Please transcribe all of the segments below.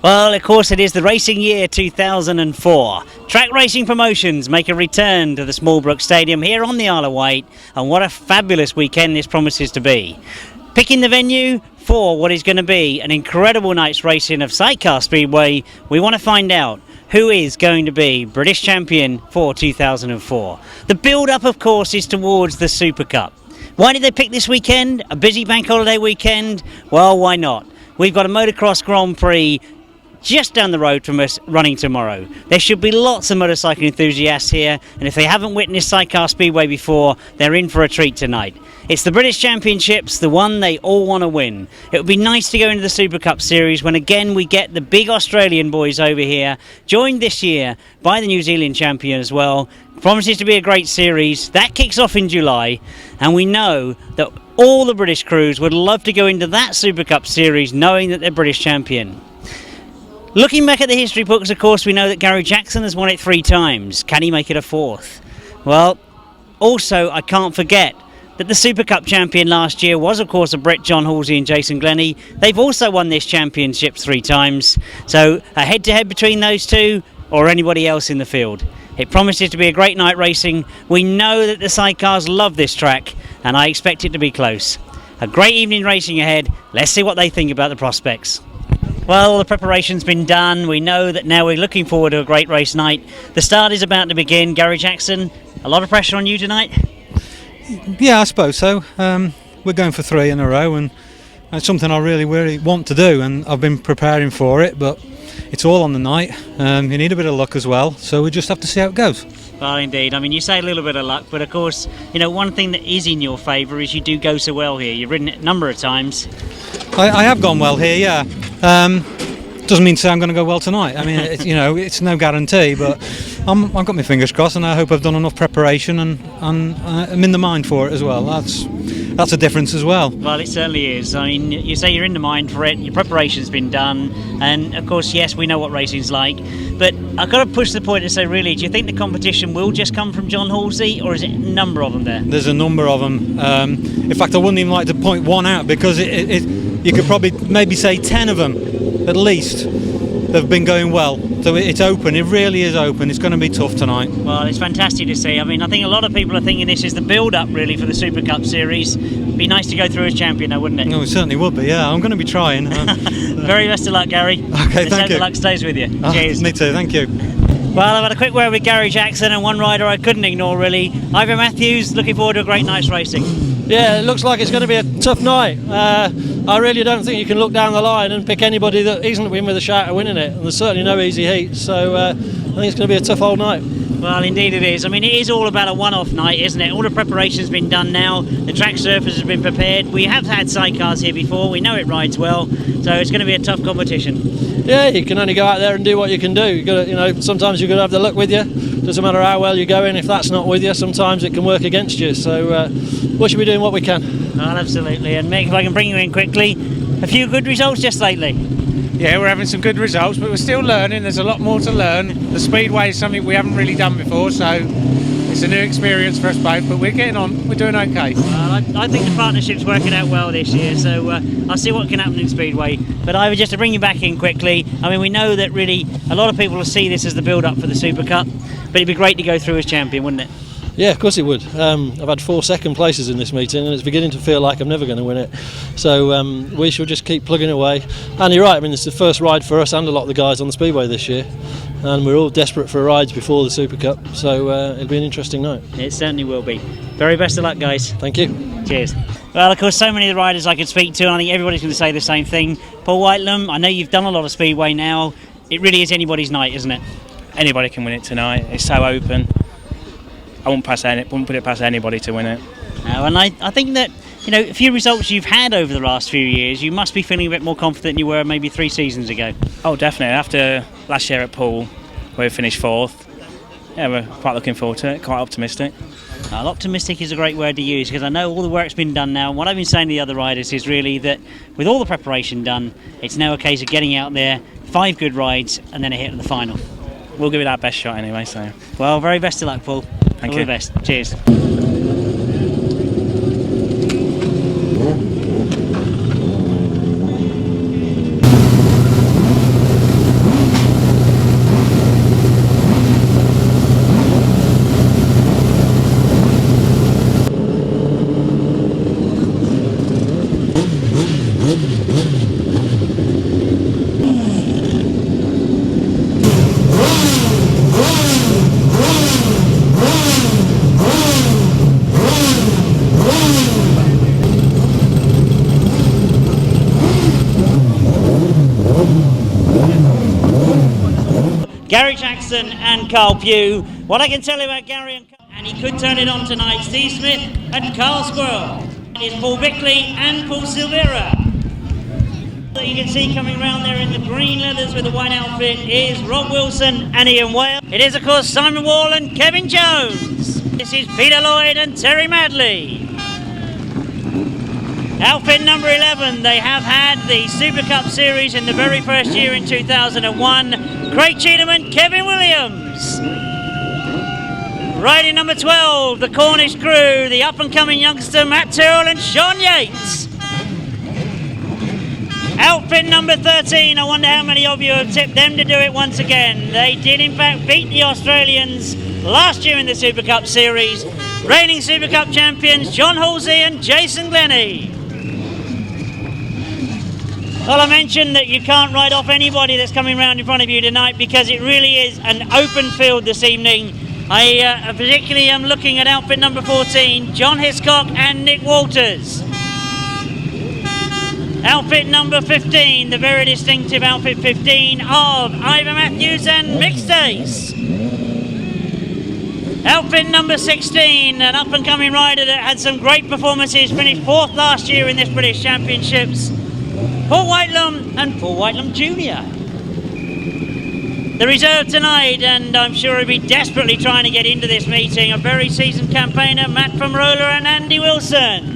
Well, of course it is the racing year 2004. Track Racing Promotions make a return to the Smallbrook Stadium here on the Isle of Wight, and what a fabulous weekend this promises to be. Picking the venue for what is going to be an incredible night's racing of Sidecar Speedway, we want to find out who is going to be British champion for 2004. The build-up, of course, is towards the Super Cup. Why did they pick this weekend? A busy bank holiday weekend? Well, why not? We've got a motocross Grand Prix just down the road from us running tomorrow. There should be lots of motorcycle enthusiasts here, and if they haven't witnessed Sidecar Speedway before, they're in for a treat tonight. It's the British Championships, the one they all want to win. It would be nice to go into the Super Cup Series when again we get the big Australian boys over here, joined this year by the New Zealand champion as well. Promises to be a great series. That kicks off in July, and we know that all the British crews would love to go into that Super Cup Series knowing that they're British champion. Looking back at the history books, of course, we know that Gary Jackson has won it 3 times. Can he make it a 4th? Well, also, I can't forget that the Super Cup champion last year was, of course, a Brit, John Halsey and Jason Glenie. They've also won this championship 3 times. So a head-to-head between those two or anybody else in the field. It promises to be a great night racing. We know that the sidecars love this track, and I expect it to be close. A great evening racing ahead. Let's see what they think about the prospects. Well, the preparation's been done. We know that now we're looking forward to a great race night. The start is about to begin. Gary Jackson, a lot of pressure on you tonight? Yeah, I suppose so. We're going for 3 in a row, and it's something I really want to do, and I've been preparing for it, but it's all on the night. You need a bit of luck as well, so we just have to see how it goes. Well, indeed. I mean, you say a little bit of luck, but of course, you know, one thing that is in your favour is you do go so well here. You've ridden it a number of times. I have gone well here, yeah. Doesn't mean to say I'm going to go well tonight. I mean, it's no guarantee, but I've got my fingers crossed, and I hope I've done enough preparation, and I'm in the mind for it as well. That's a difference as well. Well, it certainly is. I mean, you say you're in the mind for it, your preparation's been done, and of course, yes, we know what racing's like, but I've got to push the point and say, really, do you think the competition will just come from John Halsey, or is it a number of them there? There's a number of them. In fact, I wouldn't even like to point one out, because you could probably maybe say 10 of them, at least, they've been going well. So it's open, it really is open. It's going to be tough tonight. Well, it's fantastic to see. I mean, I think a lot of people are thinking this is the build-up really for the Super Cup Series. It'd be nice to go through as champion though, wouldn't it? No, it certainly would be, yeah. I'm going to be trying. Very best of luck, Gary. Okay, thank you. The luck stays with you. Cheers. Me too, thank you. Well, I've had a quick word with Gary Jackson, and one rider I couldn't ignore really. Ivan Matthews, looking forward to a great night's racing. Yeah, it looks like it's going to be a tough night. I really don't think you can look down the line and pick anybody that isn't win with a shout of winning it. And there's certainly no easy heats, so I think it's going to be a tough old night. Well, indeed it is. I mean, it is all about a one-off night, isn't it? All the preparation's been done now. The track surface has been prepared. We have had sidecars here before. We know it rides well, so it's going to be a tough competition. Yeah, you can only go out there and do what you can do. You got to, sometimes you've got to have the luck with you. Doesn't matter how well you're going. If that's not with you, sometimes it can work against you. So we should be doing what we can. Well, absolutely. And Mick, if I can bring you in quickly, a few good results just lately. Yeah, we're having some good results, but we're still learning. There's a lot more to learn. The Speedway is something we haven't really done before, so it's a new experience for us both, but we're getting on. We're doing okay. Well, I think the partnership's working out well this year, so I'll see what can happen in Speedway. But Ivor, just to bring you back in quickly, I mean, we know that really a lot of people will see this as the build-up for the Super Cup, but it'd be great to go through as champion, wouldn't it? Yeah, of course it would. I've had 4 second places in this meeting, and it's beginning to feel like I'm never going to win it. So we shall just keep plugging away. And you're right, I mean, it's the first ride for us and a lot of the guys on the Speedway this year. And we're all desperate for rides before the Super Cup, so it'll be an interesting night. It certainly will be. Very best of luck, guys. Thank you. Cheers. Well, of course, so many of the riders I could speak to, and I think everybody's going to say the same thing. Paul Whitelam, I know you've done a lot of Speedway now. It really is anybody's night, isn't it? Anybody can win it tonight. It's so open. I wouldn't put it past anybody to win it. And I think that, you know, a few results you've had over the last few years, you must be feeling a bit more confident than you were maybe 3 seasons ago. Oh, definitely. After last year at Poole, where we finished 4th, yeah, we're quite looking forward to it, quite optimistic. Well, optimistic is a great word to use, because I know all the work's been done now. And what I've been saying to the other riders is really that with all the preparation done, it's now a case of getting out there, 5 good rides, and then a hit at the final. We'll give it our best shot anyway, so. Well, very best of luck, Paul. Thank you. you. All the best. Cheers. Gary Jackson and Carl Pugh. What I can tell you about Gary and Carl, and he could turn it on tonight, Steve Smith and Carl Squirrell. Is Paul Bickley and Paul Silvera. That you can see coming around there in the green leathers with the white outfit is Rob Wilson and Ian Whale. It is of course Simon Wall and Kevin Jones. This is Peter Lloyd and Terry Madley. Outfit number 11, they have had the Super Cup Series in the very first year in 2001. Craig Cheatham and Kevin Williams. Riding number 12, the Cornish crew, the up-and-coming youngster Matt Tyrrell and Sean Yates. Outfit number 13, I wonder how many of you have tipped them to do it once again. They did in fact beat the Australians last year in the Super Cup Series. Reigning Super Cup champions John Halsey and Jason Glenie. Well, I mentioned that you can't write off anybody that's coming round in front of you tonight because it really is an open field this evening. I particularly am looking at outfit number 14, John Hiscock and Nick Walters. Outfit number 15, the very distinctive outfit 15 of Ivan Matthews and Mick Stace. Outfit number 16, an up-and-coming rider that had some great performances, finished 4th last year in this British Championships, Paul Whitelam and Paul Whitelam Jr. The reserve tonight, and I'm sure he'll be desperately trying to get into this meeting, a very seasoned campaigner, Matt from Roller and Andy Wilson.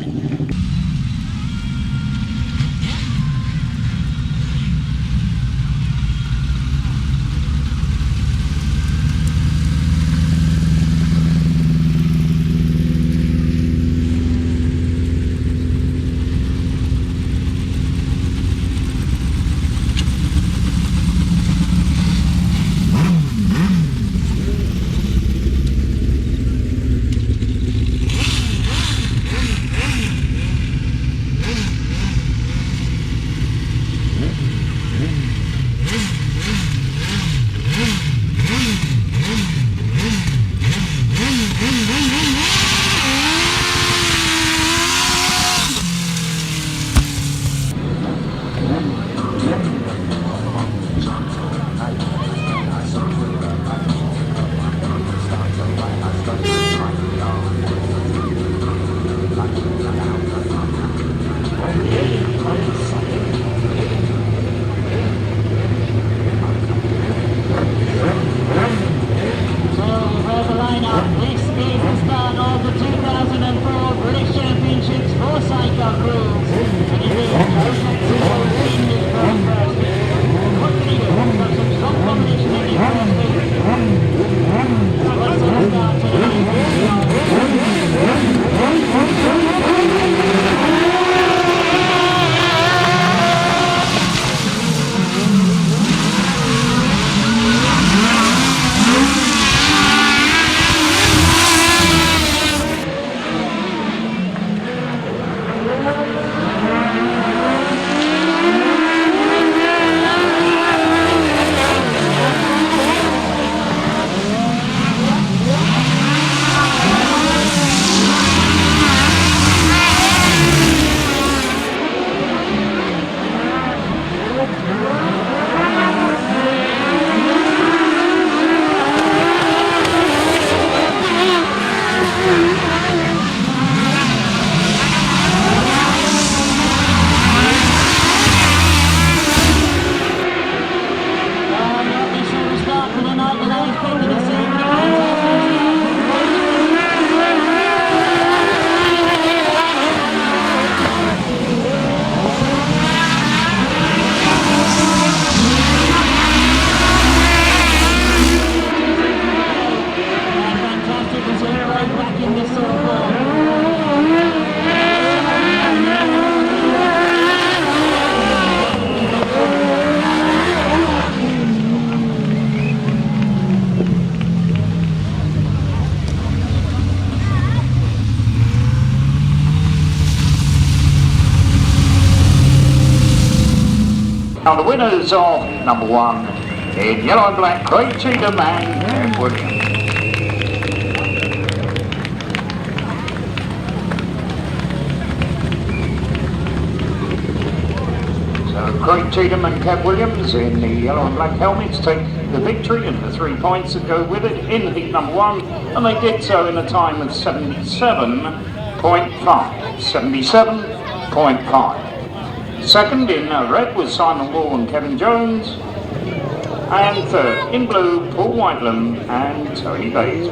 Now the winners of number 1 in yellow and black, Craig Cheatham and Kevin Williams. So Craig Cheatham and Kev Williams in the yellow and black helmets take the victory and the 3 points that go with it in heat number 1, and they did so in a time of 77.5. 77.5. Second in red was Simon Wall and Kevin Jones, and third in blue, Paul Whitelam and Tony Baseby.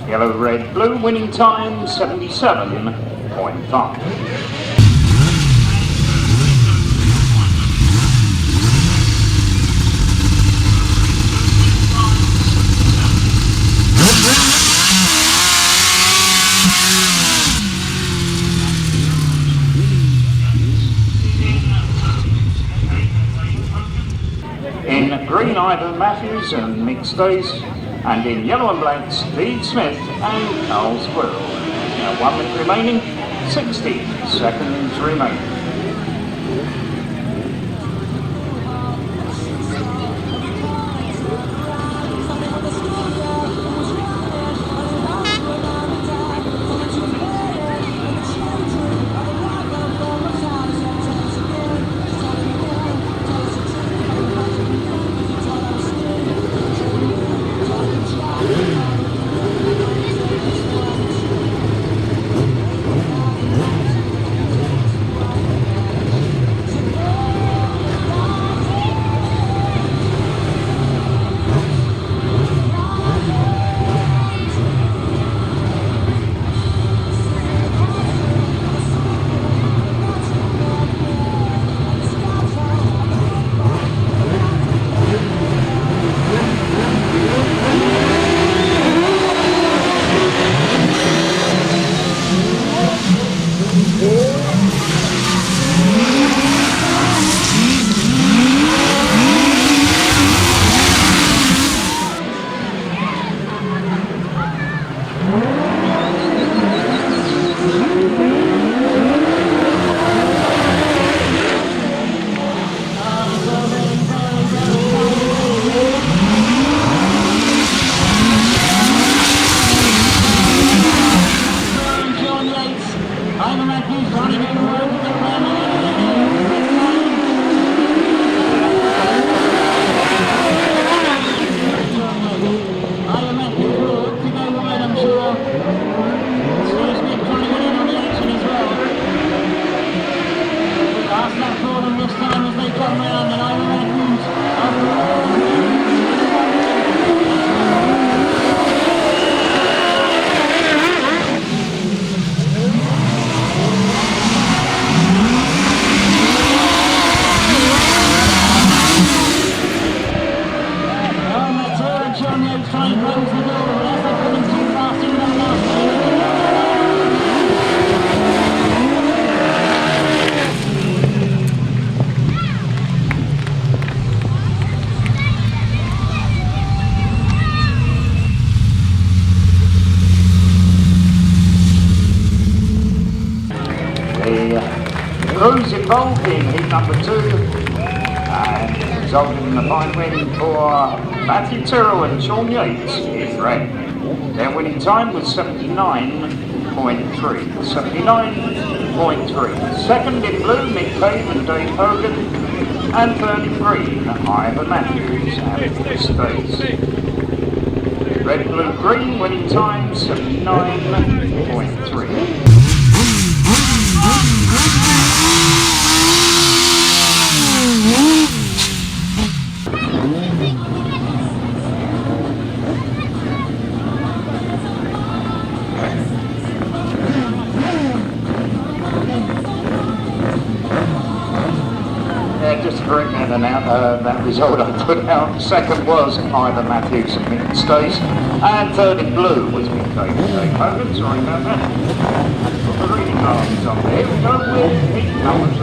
Yellow, red, blue, winning time 77.5. In green, Ivan Matthews and Mick Stace, and in yellow and black, Steve Smith and Carl Squirrell. Now 1 minute remaining, 60 seconds remaining. Crews involved in heat number 2 and resulted in a fine win for Matthew Tyrrell and Sean Yates in red. Their winning time was 79.3. 79.3. Second in blue, Mick Cave and Dave Hogan, and third in green, Ivan Matthews and Stace. Red, blue, green, winning time 79.3. Just to correct that result I put out, second was Ivan Matthews and Mick Stace, and third in blue was Mick Cave and Dave Hogan, sorry about that. Put the reading glasses on there, we go with heat number 3.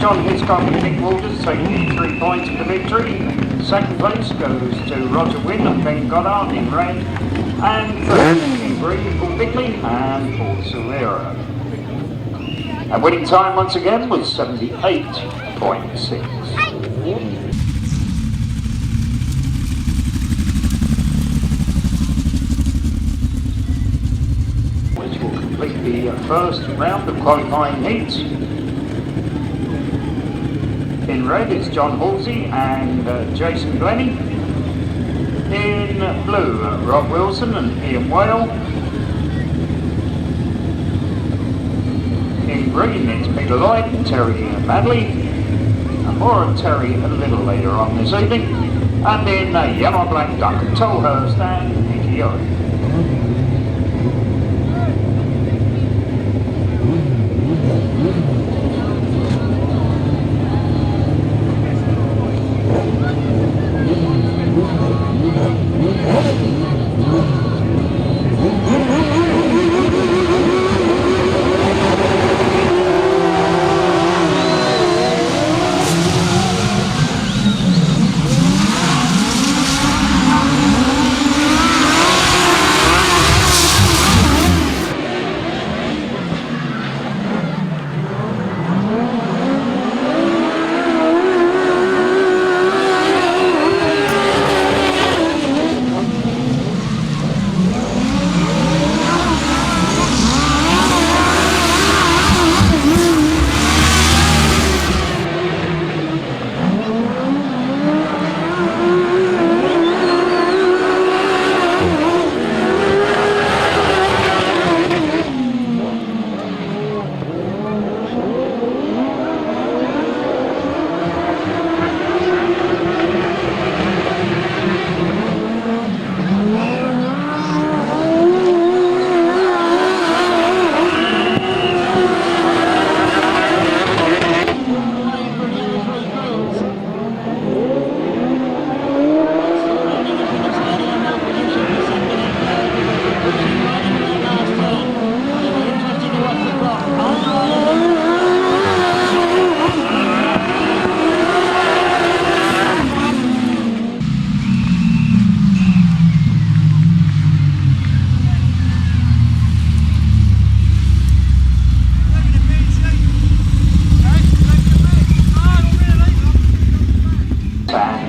John Hiscock and Nick Walters taking 3 points for the victory. Second place goes to Wynn and Ben Goddard in red. And third in green for Bickley and for Silvera. And winning time once again was 78.6. Which will complete the first round of qualifying heats. In red is John Halsey and Jason Glenie. In blue, Rob Wilson and Ian Whale. In green it's Peter Lloyd and Terry Madley. And more of Terry a little later on this evening. And in yellow and black, Duncan Tolhurst and Nicky Owen.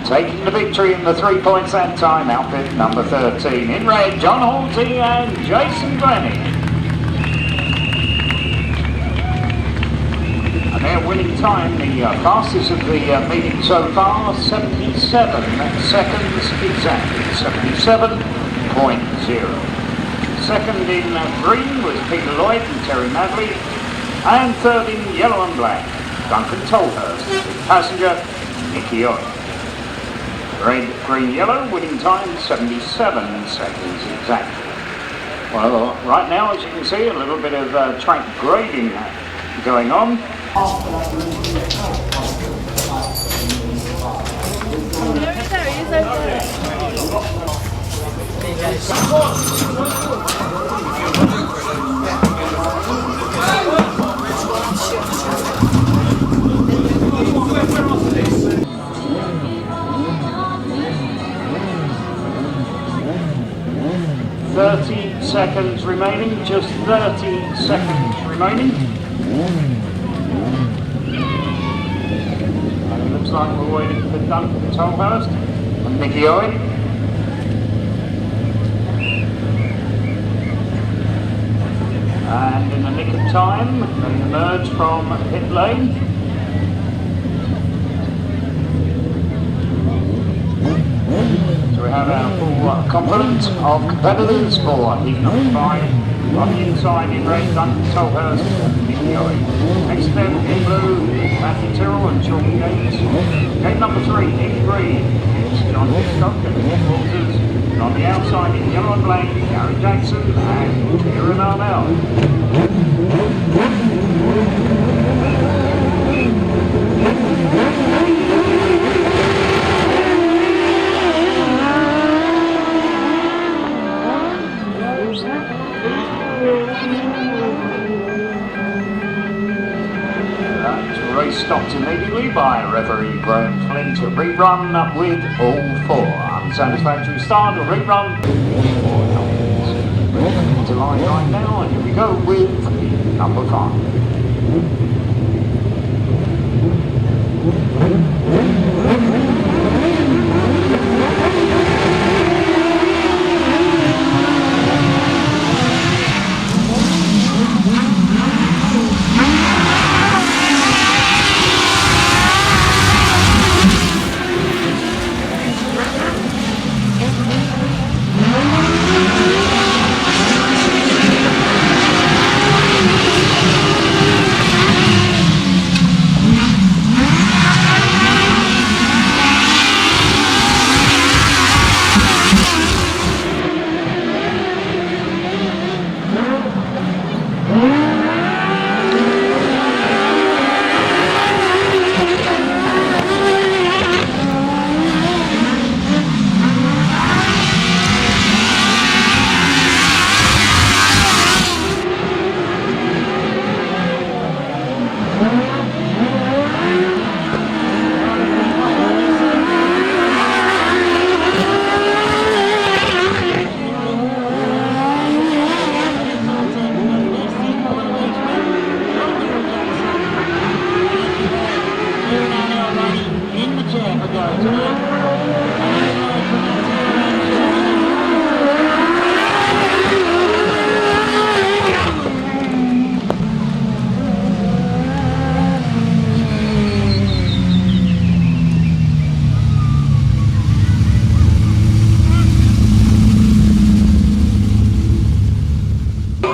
Taking the victory in the 3 points that time, outfit number 13. In red, John Halsey and Jason Glenie. And they're winning time, the fastest of the meeting so far, 77 seconds exactly, 77.0. Second in green was Peter Lloyd and Terry Madley. And third in yellow and black, Duncan Tolhurst, with passenger Nicky Owen. Red, green, yellow, winning time 77 seconds exactly. Well, right now, as you can see, a little bit of track grading going on. Seconds remaining, just 30 seconds remaining. And it looks like we're waiting for Duncan Tolhurst and Nicky Owen. And in the nick of time, they emerge from pit lane. So we have our full complement of competitors for heat number 5. On the inside in red, Tolhurst and Bickley. Next to them in blue, Tyrrell and John Halsey. Gate number 3 in green, it's John Hiscock and Walters. And on the outside in yellow and black, Gary Jackson and Kieran Arnell. Race stopped immediately by referee Graham Flint. A rerun with all 4. Unsatisfactory start, a rerun. To line right now, and here we go with number 5.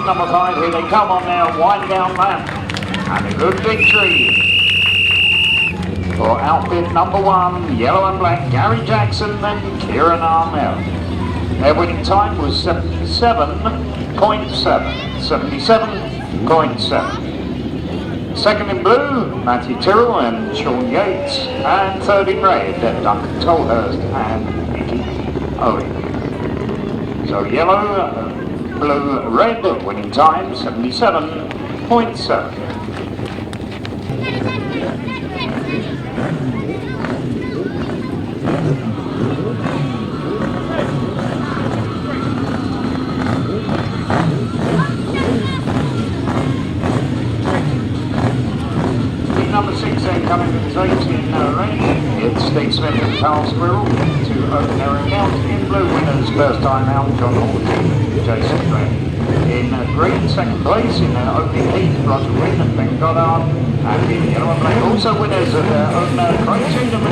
Number 5, here they come on their wind down lap, and a good victory for outfit number 1, yellow and black, Gary Jackson and Kieran Arnell. Their winning time was 77.7. 77.7. Second in blue, Matthew Tyrrell and Sean Yates, and third in red, Duncan Tolhurst and Owen. So yellow, blue, red, winning time 77.7. Number 6 then coming with his 8 in red. It's Stace and Squirrell to open their account. In blue, winners first time out, John Halsey, Jason Gray. In green, second place in their opening heat, Wynn and Goddard. And in yellow and black, also winners of their own Cheatham.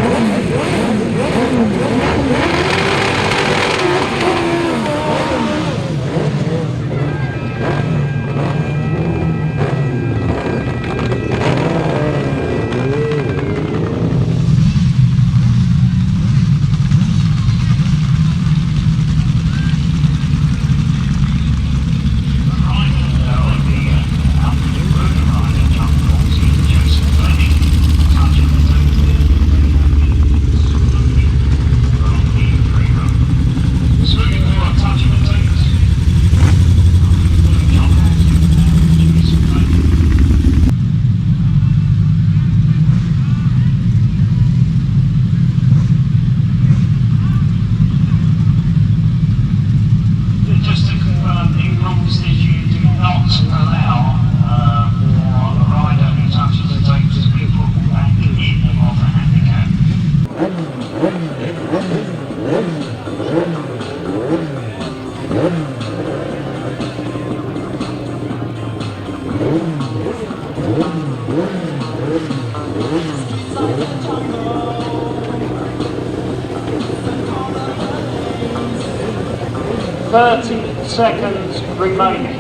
Seconds remaining.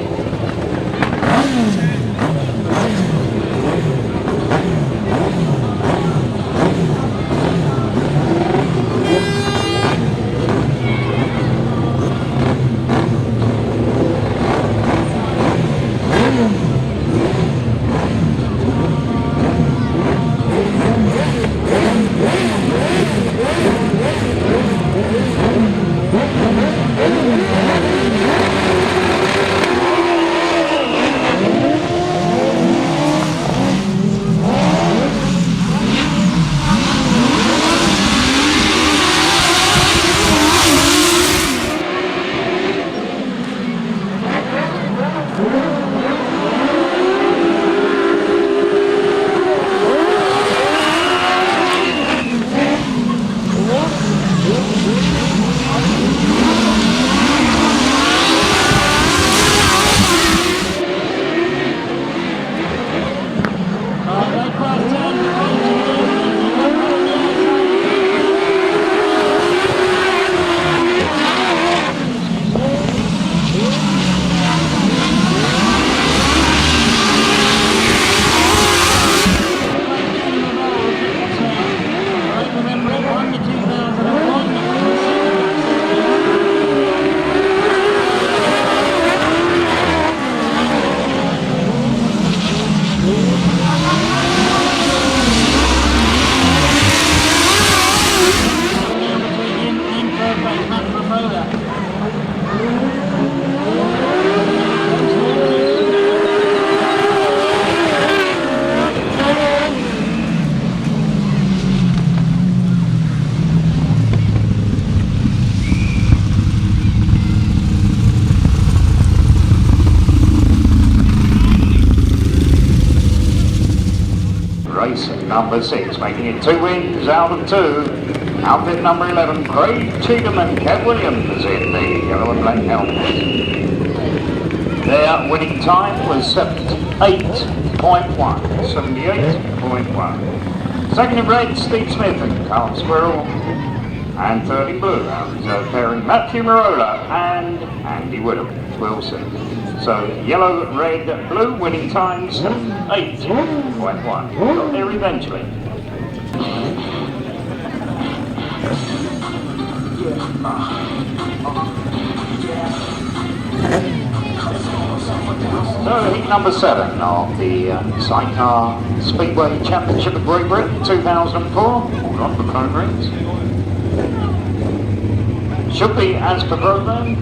Number 6, making it 2 wins out of 2. Outfit number 11, Craig Cheatham and Kev Williams in the yellow and black helmets. Their winning time was 78.1. 78.1. Second in red, Steve Smith and Carl Squirrell. And third in blue, our reserve pairing, Matthew Marola and Andy Wilson. So yellow, red, blue, winning time 78.1. Got there eventually. So heat number 7 of the Sidecar Speedway Championship of Great Britain 2004. Hold on for phone rings. Should be as per programme.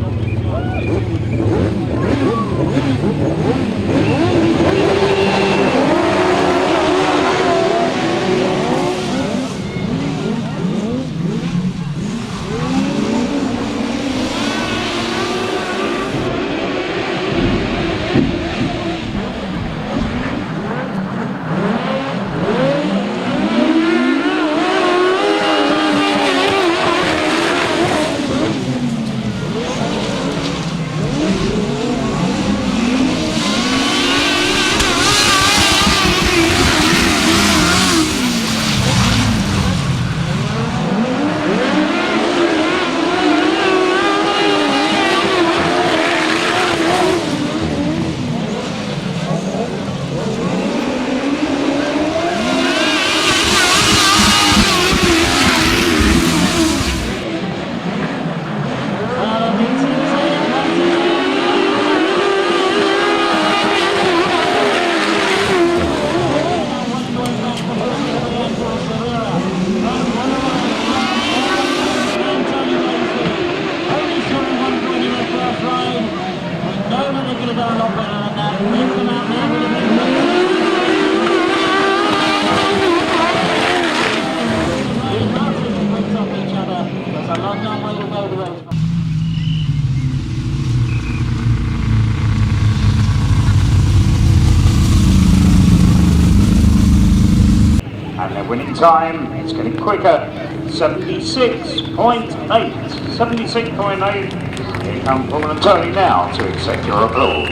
And their winning time, it's getting quicker, 76.8. 76.8. Here come Paul and Tony now to accept your applause.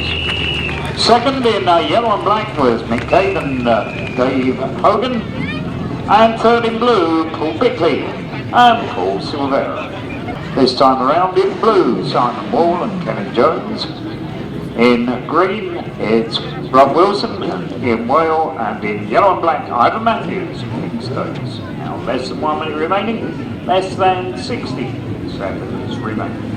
Second in yellow and black was Mick Cave and Dave Hogan. And third in blue, Paul Bickley and Paul Silvera. This time around in blue, Simon Wall and Kevin Jones. In green, it's Rob Wilson. In Wales, and in yellow and black, Ivan Matthews and Stace. Now less than 1 minute remaining, less than 60 seconds remaining.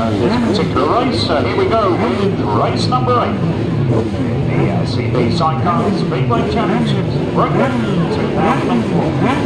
This particular race, here we go with race number 8, the CB Sidecar Speedway Championships, Whitelam 2004.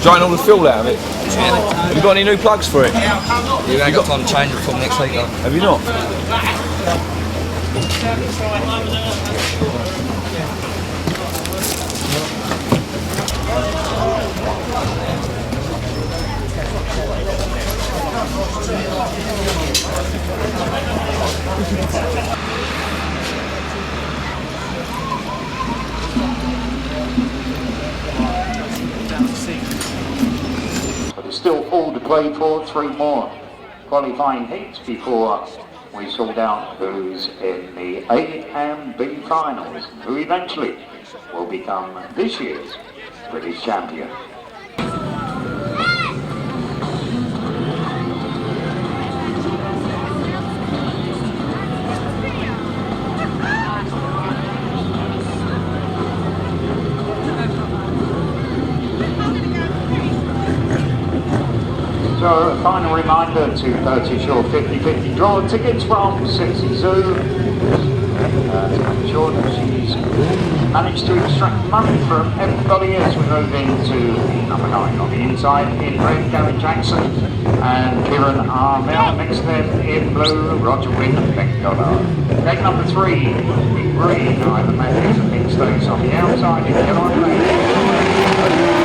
Drying all the fuel out of it. Have you got any new plugs for it? You ain't got time to change it from next week though. Have you not? Still all to play for, 3 more qualifying heats before we sort out who's in the A and B finals, who eventually will become this year's British champion. So a final reminder to purchase your 50/50 draw tickets from Sixty Zoo. To make sure that she's managed to extract money from everybody as we move into number 9 on the inside in red, Gary Jackson and Kieran Armel. Next to them in blue, Roger Wynn and Ben Goddard. Gate number 3 in green, Ivan Matthews and Nick Stace on the outside in yellow and red.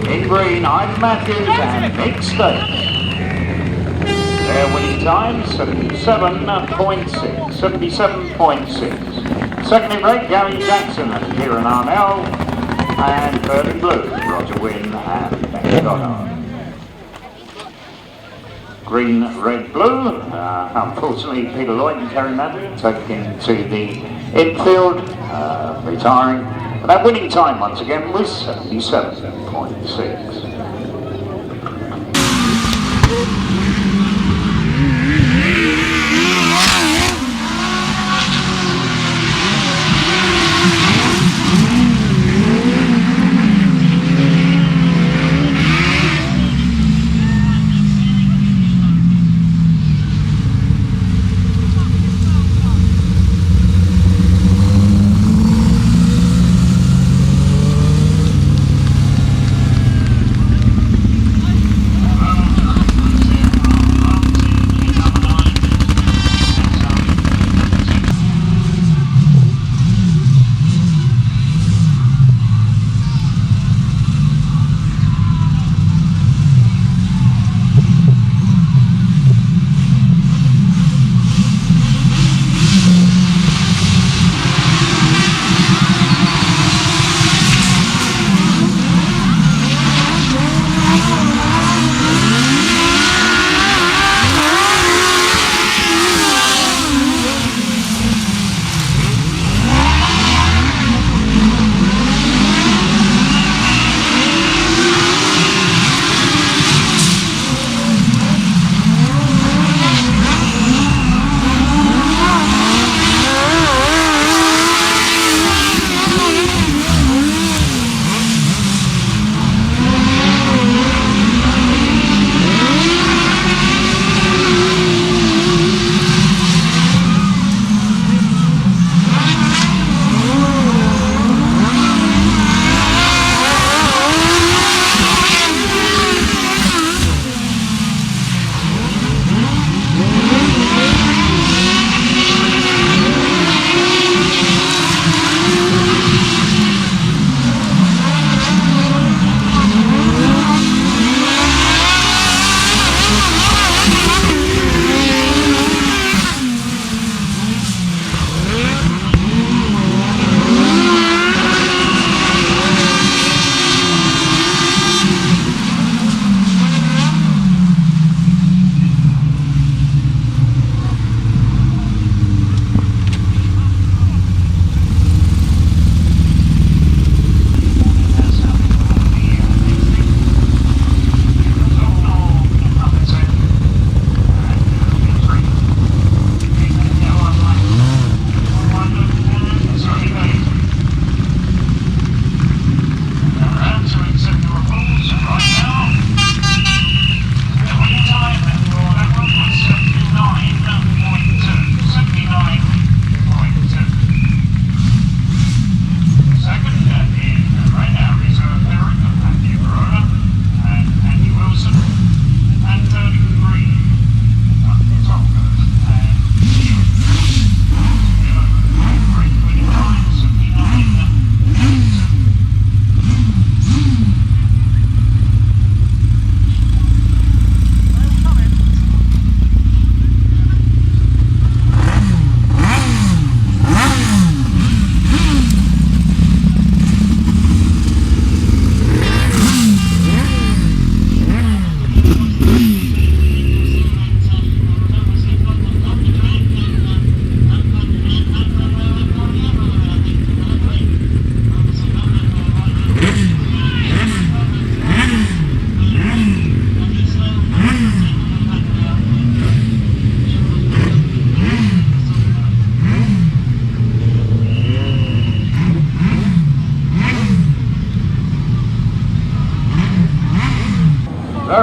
In green, Ivan Matthews and Nick Stace. Their winning time, 77.6. 77.6. Second in red, Gary Jackson and Kieran Arnell. And third in blue, Roger Wynn and Ben Goddard. Green, red, blue. Unfortunately, Peter Lloyd and Terry Madley taken to the infield, retiring. But that winning time once again was 77.6.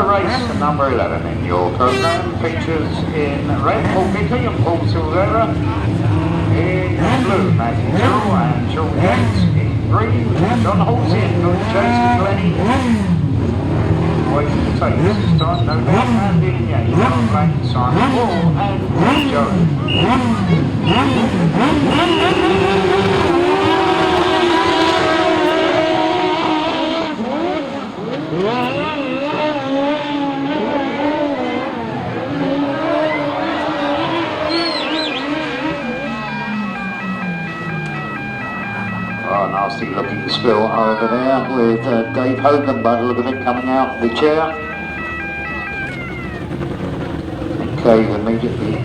Race number 11 in your programme features in red Paul Bickley and Paul Silvera, in blue Matthew Tyrrell and John Yates, in green John Halsey and Lloyd and Glenie, waiting to take this time no doubt, and in yellow black Simon Wall and Joe. Oh, nasty looking spill over there with Dave Hogan by the look of it coming out of the chair. Okay, immediately.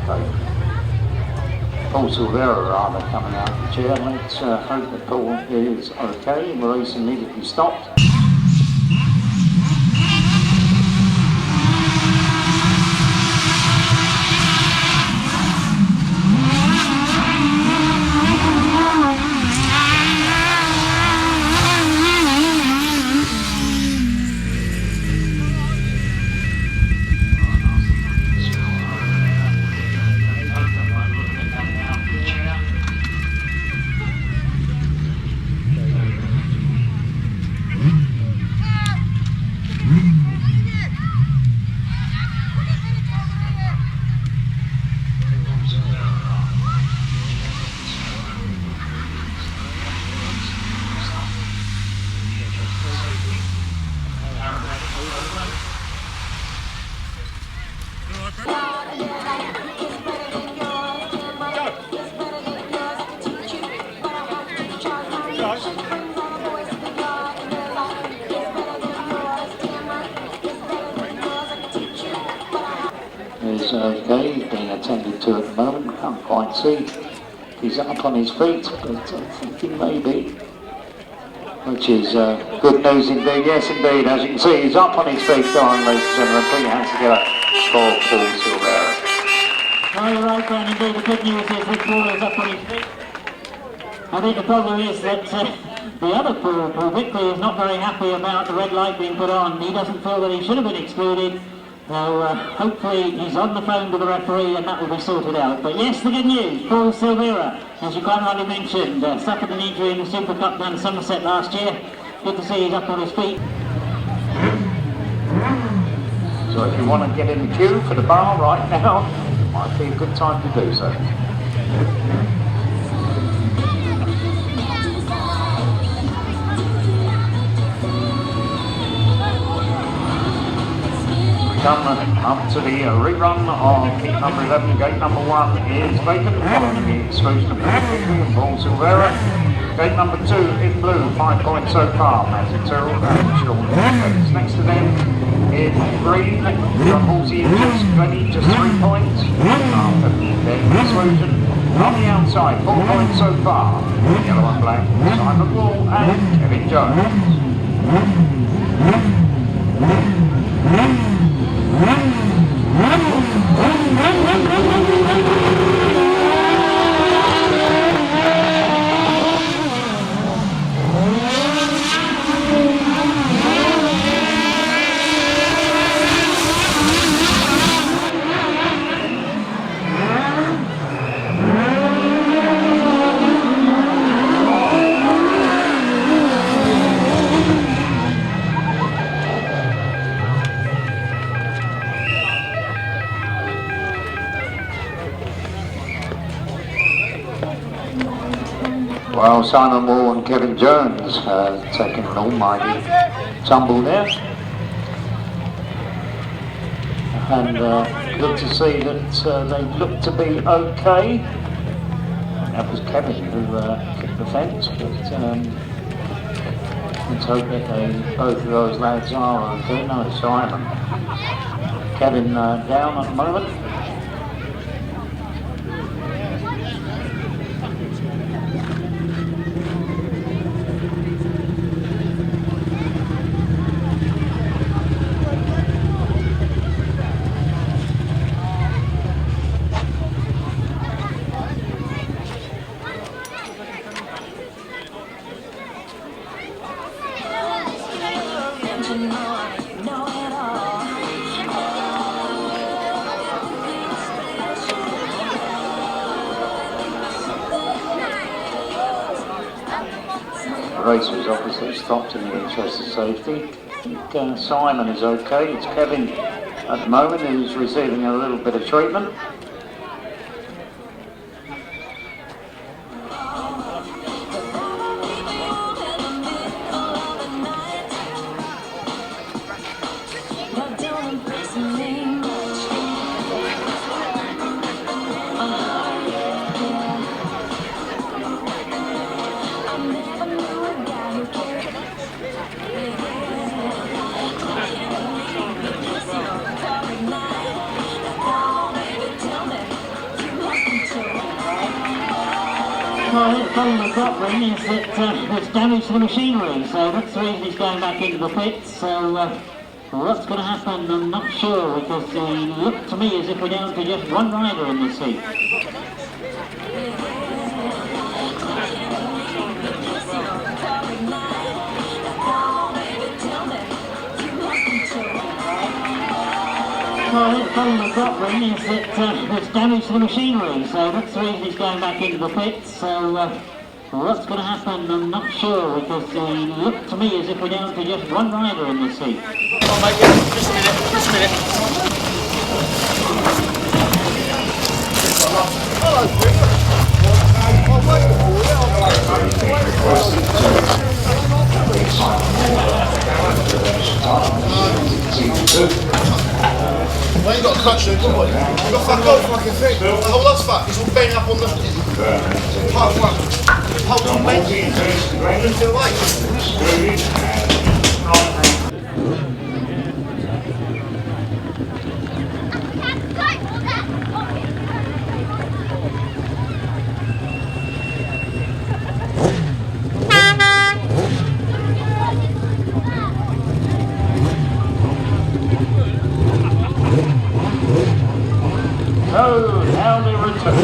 Okay. Paul Silvera rather coming out of the chair. Let's hope that Paul is okay and the race immediately stopped. Is okay, he's being attended to at the moment, can't quite see. He's up on his feet, but I think he may be. Which is good news indeed, yes indeed, as you can see he's up on his feet, darling ladies and gentlemen, put your hands together for Paul Silvera. Well, you're right, Dan, indeed, the good news is that Paul is up on his feet. I think the problem is that the other Paul Bickley, is not very happy about the red light being put on. He doesn't feel that he should have been excluded. So hopefully he's on the phone to the referee and that will be sorted out. But yes, the good news, Paul Silvera, as you quite rightly mentioned, suffered an injury in the Super Cup down in Somerset last year. Good to see he's up on his feet. So if you want to get in the queue for the bar right now, it might be a good time to do so. Come up to the rerun of heat number 11, gate number 1 is vacant, following the exclusion of Bickley and Paul Silvera. Gate number 2 in blue, 5 points so far, Tyrrell and Sean Yates. Next to them in green, John Halsey and Glenie, just 3 points after the exclusion. On the outside, 4 points so far, yellow and black, Smallbrook and Kevin Jones. Well, Simon Moore and Kevin Jones taking an almighty tumble there. And good to see that they look to be okay. That was Kevin who kicked the fence, but let's hope that both of those lads are okay. No, Simon. Kevin down at the moment. The race was obviously stopped in the interest of safety. I think Simon is okay. It's Kevin at the moment who's receiving a little bit of treatment. Well, the problem we've got, Wynn, is that there's damage to the machinery, so that's the reason he's going back into the pits. So what's going to happen, I'm not sure, because it looked to me as if we're down to just one rider in this heat. Well, the problem we've got, Wynn, is that there's damage to the machinery, so that's the reason he's going back into the pits. So what's going to happen, I'm not sure, because it looked to me as if we're down to just one rider in this heat. Oh, mate, just a minute, just a minute. Well, you got a clutch then, come on. You got fuck off fucking thing. The whole lot's fucked. It's all bent up on the part one. Hold on, mate. You feel like. So, now they return.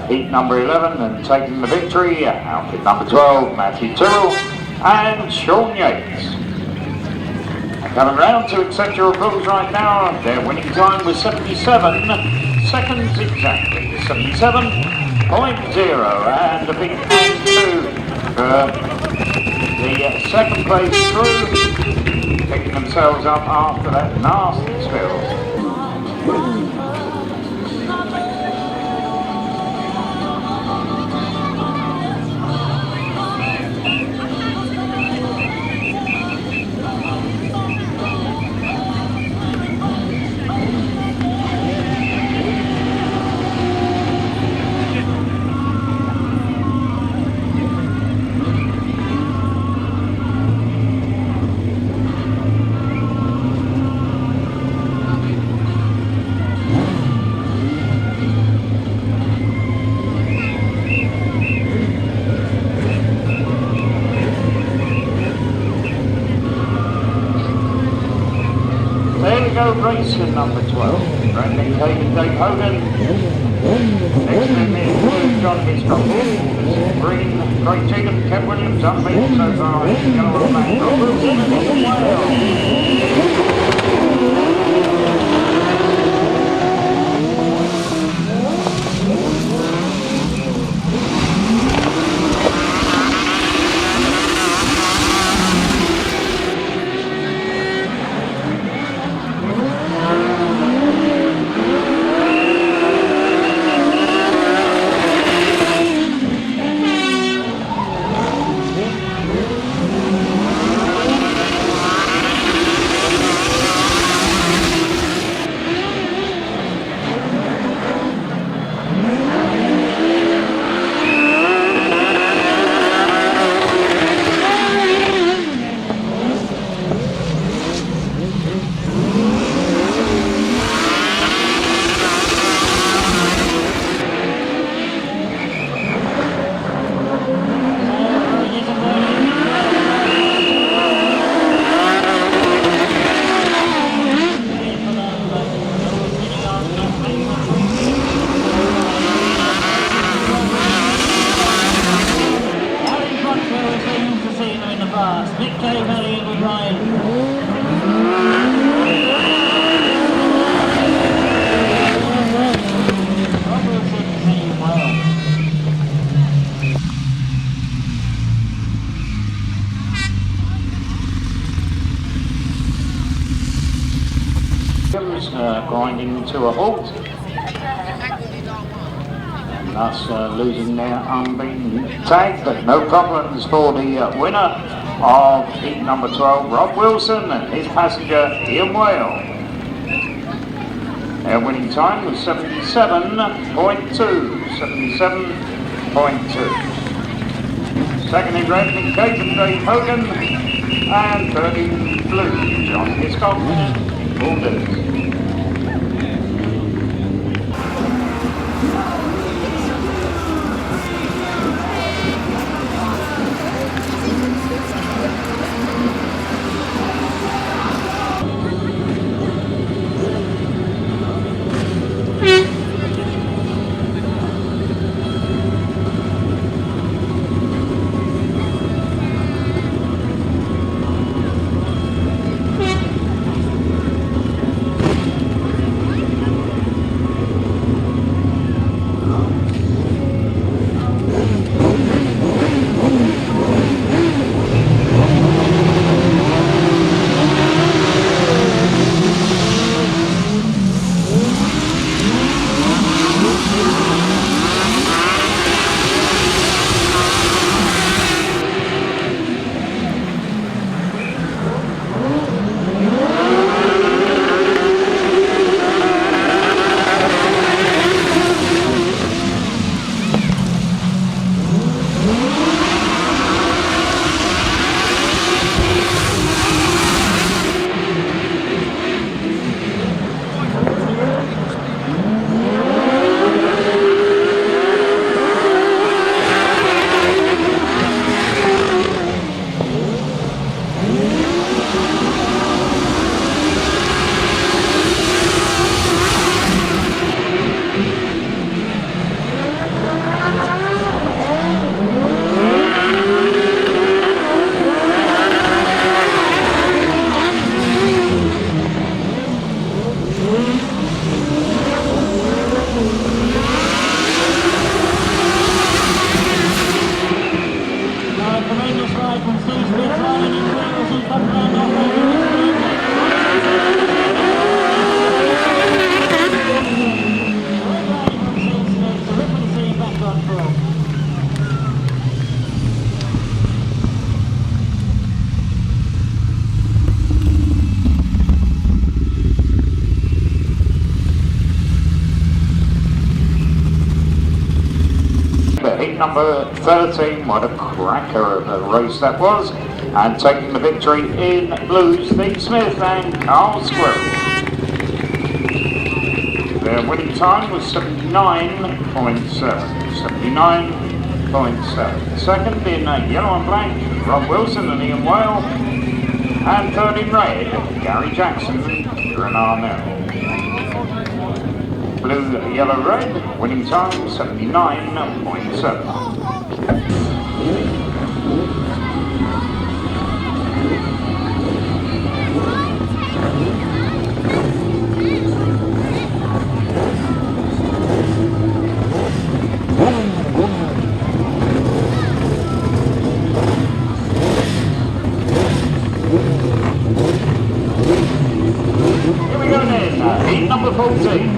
Heat number 11 and taking the victory, outfit number 12, Matthew Tyrrell and Sean Yates. Coming round to accept your applause right now, their winning time was 77 seconds exactly, 77.0, and a big thank you to the second place crew, picking themselves up after that nasty spill. Racing number 12, Brandon Hogan, Dave Hogan. Next to me is John Hiscock, Green, Craig Cheatham, Kev Williams, unbeaten so far. Yellow and black, grinding to a halt, and thus losing their unbeaten tag, but no problems for the winner of heat number 12, Rob Wilson, and his passenger Ian Whale. Their winning time was 77.2. 77.2. Second in red, Caden Dave Hogan, and third in blue, John Hiscock and Goddard. Number 13, what a cracker of a race that was, and taking the victory in blue, Steve Smith and Carl Squirrell. Their winning time was 79.7. 79.7. Second in yellow and black, Rob Wilson and Ian Whale, and third in red, Gary Jackson and Kieran Arnell. Blue, yellow, red, winning time 79.7. Here we go then, heat number 14.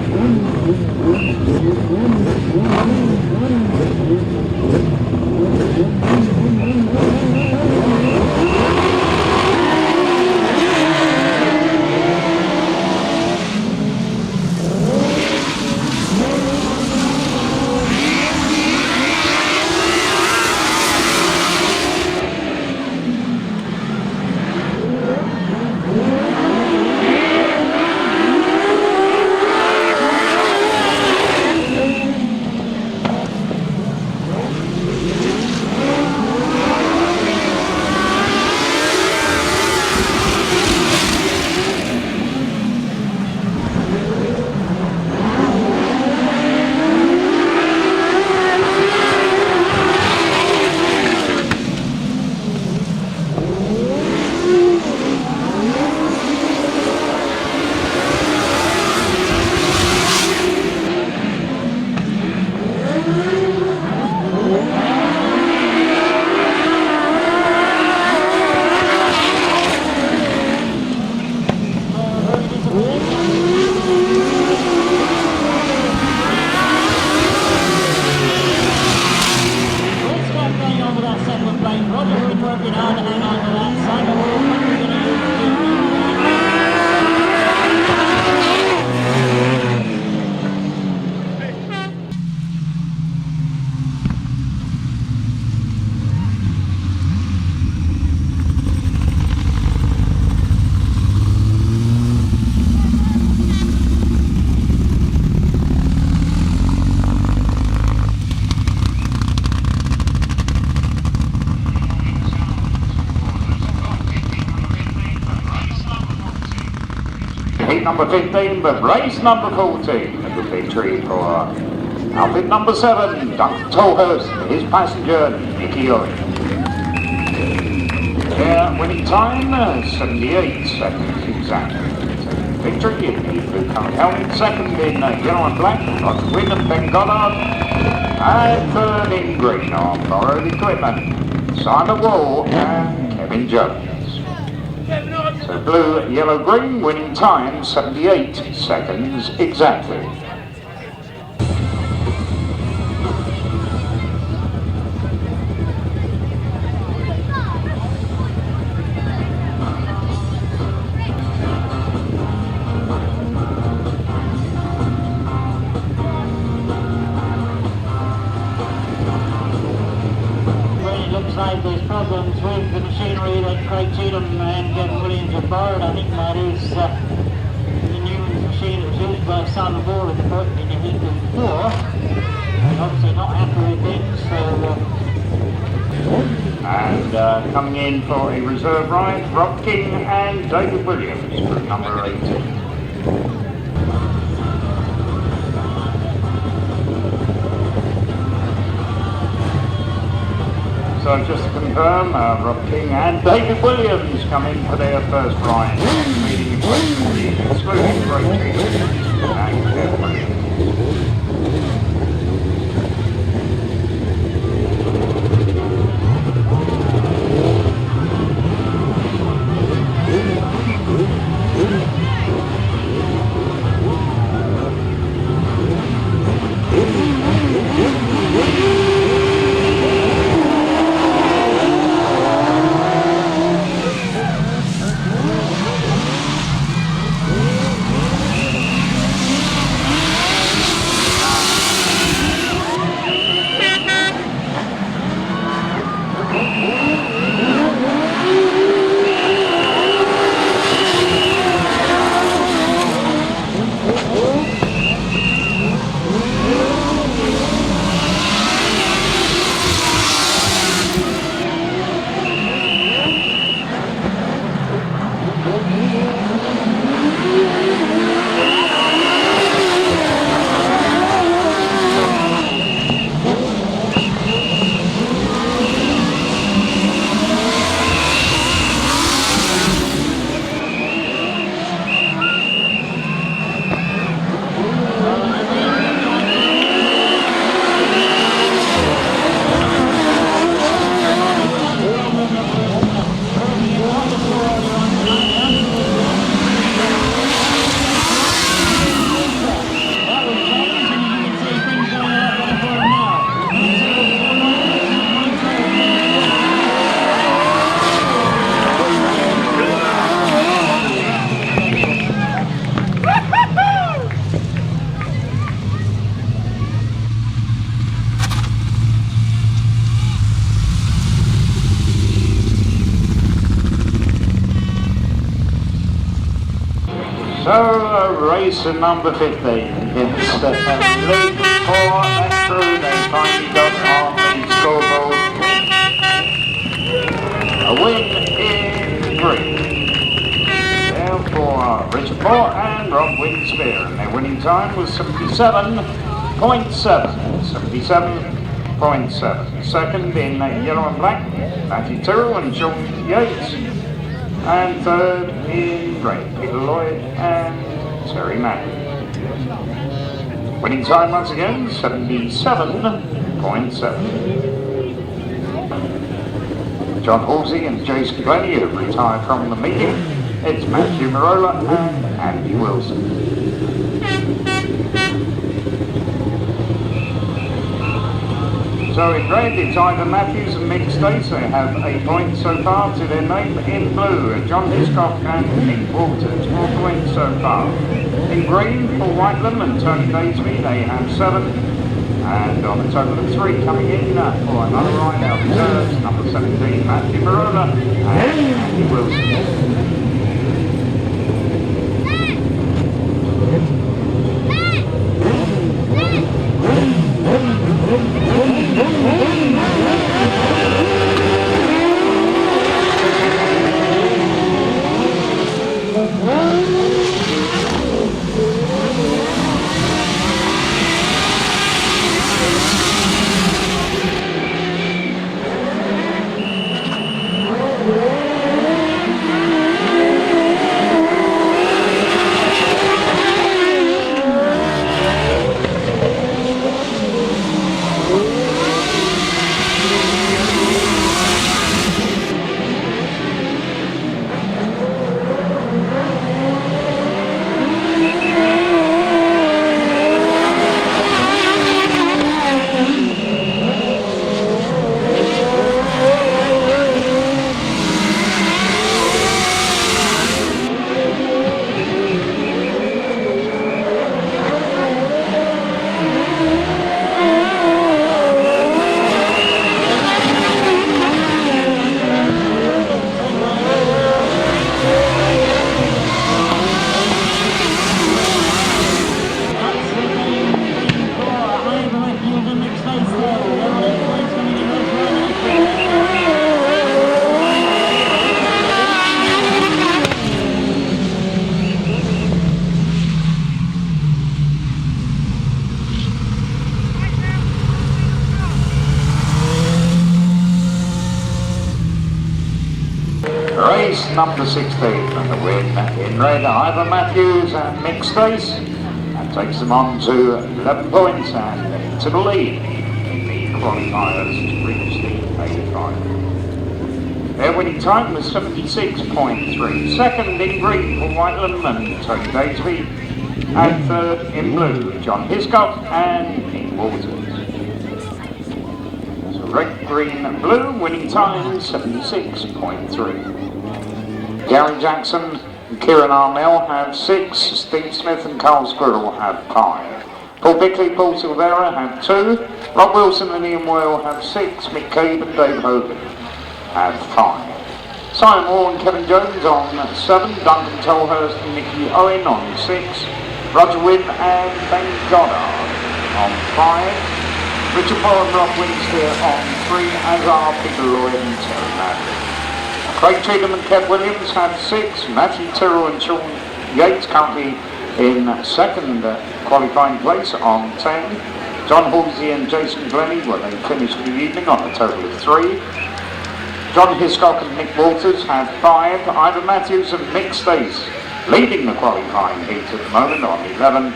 heat number 15, but race number 14. A good victory for outfit number 7, Dr. Tolhurst, his passenger, Nicky Owen. Yeah, winning time, 78 seconds exactly. Victory in the blue colored helmet, second in yellow and black, Roger Wynn and Ben Goddard, and third in green on borrowed equipment, Simon Wall and Kevin Jones. So blue, yellow, green, winning time 78 seconds exactly. There's problems with the machinery that Craig Cheatham and Gavin Williams have borrowed. I think that is the Newman's machine that was used by Simon Wall in the heat before. And obviously not happy with things, so... And coming in for a reserve ride, Rob King and David Williams for number 18. So just to confirm, Rob King and David Williams come in for their first ride, leading in place for the excluding Craig Cheatham and Kevin Williams. So race number 15 against the lead for that crew. They finally got on the scoreboard. A win in green. There for Richard Moore and Rob Winspear, and their winning time was 77.7. 77.7. Second in yellow and black, Matthew Tyrrell and John Yates. And third in green, Peter Lloyd and Terry Madley. Winning time once again, 77.7. John Halsey and Jason Glenie have retired from the meeting. It's Matthew Marola and Andy Wilson. So in red, it's Ivan Matthews and Mick Stace. They have a point so far to their name. In blue, John Hiscock and Nick Walters, 4 points so far. In green, for Whitelam and Tony Baseby, they have 7. And on a total of 3 coming in for another ride out reserves, number 17, Matthew Marola and Andy Wilson. number 16 and the win in red, Ivor Matthews and Mick Stace. That takes them on to 11 points and to the lead in the qualifiers to reach the 85. Their winning time was 76.3. Second in green for Whitelam and Tony Baseby. And third in blue, John Hiscock and Nick Walters. So red, green and blue, winning time 76.3. Gary Jackson and Kieran Arnell have 6, Steve Smith and Carl Squirrell have 5. Paul Bickley, Paul Silvera have 2, Rob Wilson and Ian Whale have 6, Mick Cave and Dave Hogan have 5. Simon Moore and Kevin Jones on 7, Duncan Tolhurst and Nicky Owen on 6, Roger Wynn and Ben Goddard on 5, Richard Moore and Rob Winspear on 3, as are Peter Lloyd and Terry Madley. Craig Cheatham and Kev Williams have 6, Matthew Tyrrell and Sean Yates currently in second qualifying place on 10, John Halsey and Jason Glenie, well, they finished the evening on a total of 3. John Hiscock and Nick Walters have 5, Ivor Matthews and Mick Stace leading the qualifying heat at the moment on 11.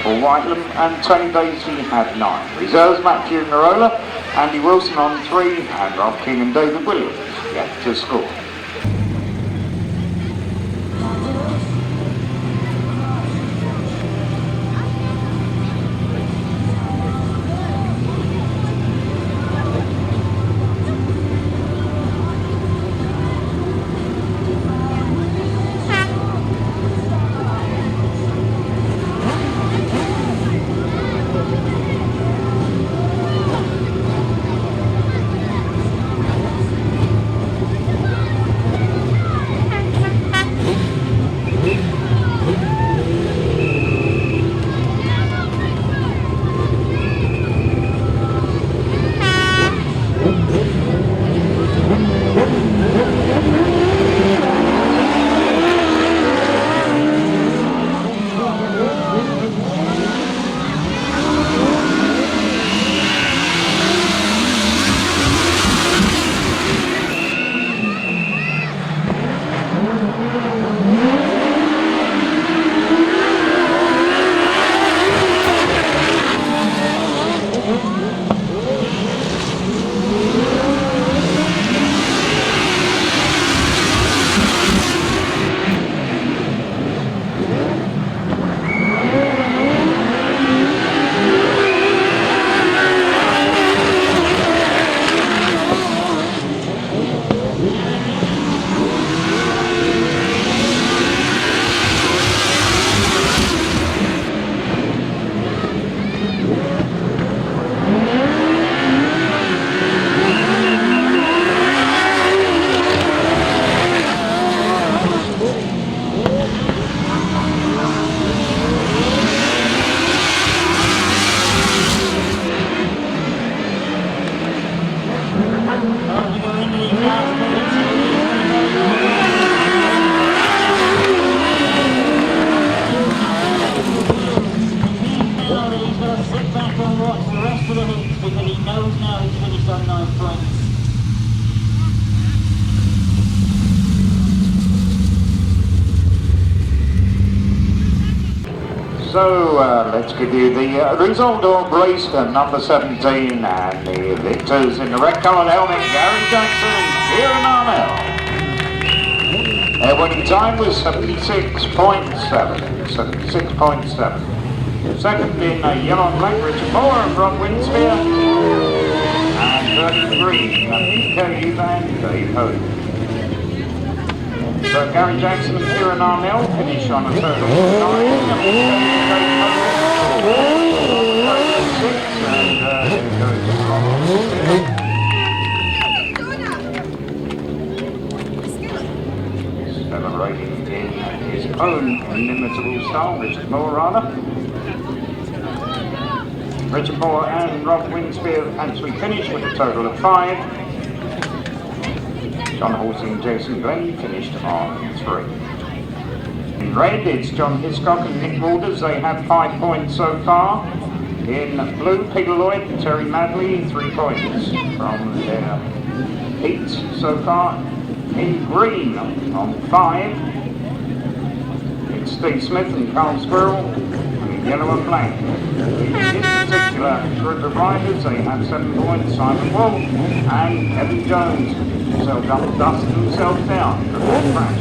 Paul Whitelam and Tony Baseby have 9. Reserves Matthew Narola, Andy Wilson on 3 and Rob King and David Williams yet to score. So let's give you the result of race number 17 and the victors in the red coloured helmet, Gary Jackson and Kieran Arnell. Their winning time was 76.7. 76.7. Second in yellow and black, Richard Moore and Rob Winspear. And third in green, Cave and Dave Hogan. So Gary Jackson and Kieran Arnell finish on a total of 9. Celebrating in his own inimitable style, Richard Moore rather. Richard Moore and Rob Winspear actually finished with a total of 5. John Halsey and Jason Glenie finished on 3. In red, it's John Hiscock and Nick Walters. They have 5 points so far. In blue, Peter Lloyd and Terry Madley, 3 points from their heats so far. In green on 5, it's Steve Smith and Carl Squirrell. In yellow and black, in this particular group of riders, they have 7 points. Simon Wall and Kevin Jones dusted themselves down before the crash.